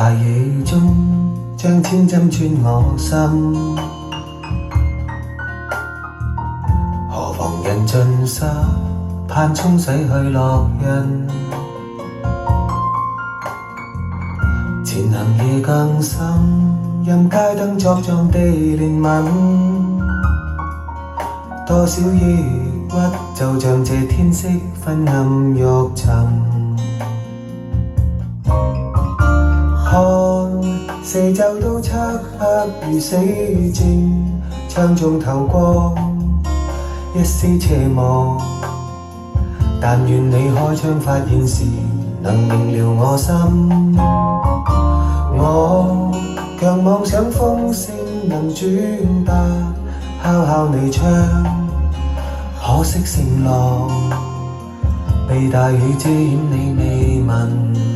大雨中將千針穿我心，何妨人盡沙，盼沖洗去烙印。前行夜更深，任街燈作狀地憐憫。多少抑鬱，就像這天色昏暗欲沉。看四周都漆黑如死靜，窗中透光一絲斜望。但願你開窗發現時，能明了我心。我強妄想風聲能轉達，敲敲你窗，可惜聲浪被大雨遮掩，你未聞。